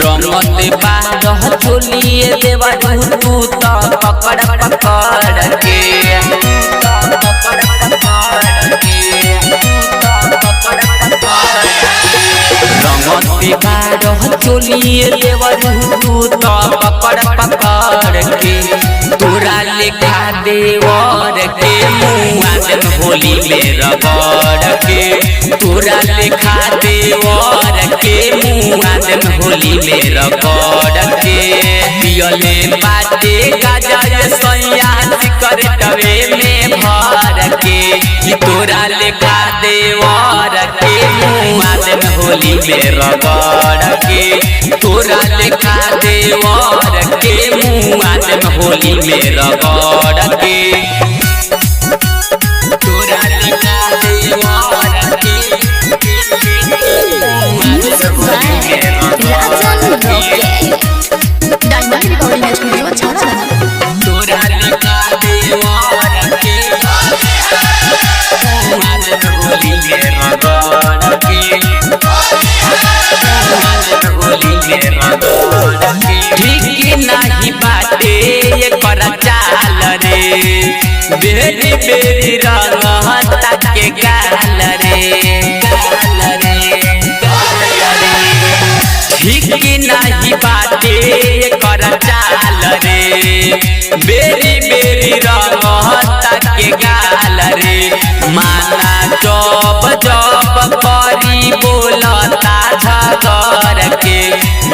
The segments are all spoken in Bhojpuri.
रंगत बारह चोलिए देवा तू तो पकड़ पकड़ के रंगत बारह चोलिए देवा तू तो पकड़ पकड़ के तोरा लेखा देवर के मुआ होली में रगड़ के तोरा लेखा देवर के मुआ होली में रगड़ के पियले बाटे गाजर सैया सिकरटवे में भर के तोरा लेखा देवर के मुआ होली में रगड़ के तोरा लेखा देवर के मुआ होली में रगड़ के तोरा लेखा देवर के ठीक नहीं बाटे ये कर चाल रे बेरी बेरी रंगता के गाल रे ठीक नहीं बाटे ये कर चाल रे बेरी बेरी रंगता के गाल रे माना जब जब करी बोलता झगड़ के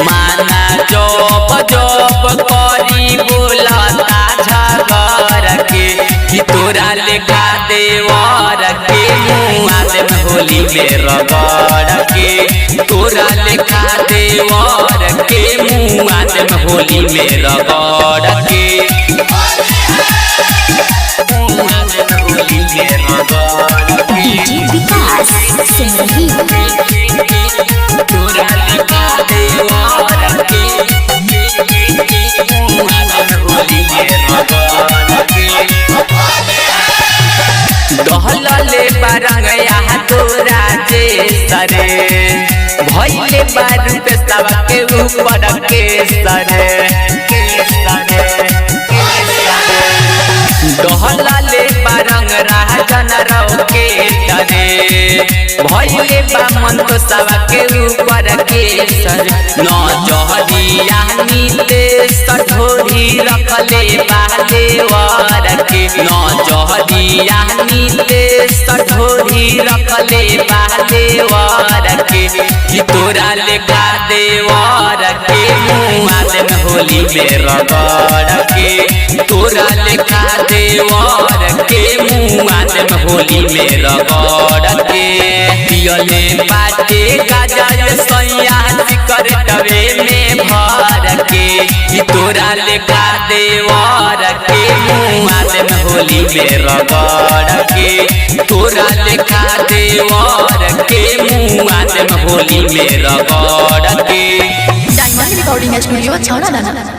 माना जब जब करी बोलता झगड़ के तोरा लेखा देवर के मुआ होली में रगड़ के तोरा लेखा देवर के मुआ होली में रगड़ के होली में रगड़ के विकास सिंह तोरा लेखा देवर के होली में रगड़ के दहलले बारंगया तोरा जे सरे भइले बारू पे सब के ऊपर के सरे दहलले बारंग राजन रौ के तरे भइले बा मन तो सब के ऊपर के सरे न जहरिया नीते सठोरी रखले बाले वर के न जहरिया नीते सठोरी रखले बाले वर के तोरा लेखा देवर के मुआ होली में रगड़ के तोरा लेखा देवर के मुआ होली में रगड़ के पियले बाटे गाजर सैया सिकरटवे में भर के तोरा लेखा देवर के मुआ होली में रगड़ के तोरा लेखा देवर के मुआ होली में रगड़ के डायमंड रिकॉर्डिंग स्टूडियो छौड़ा दाना।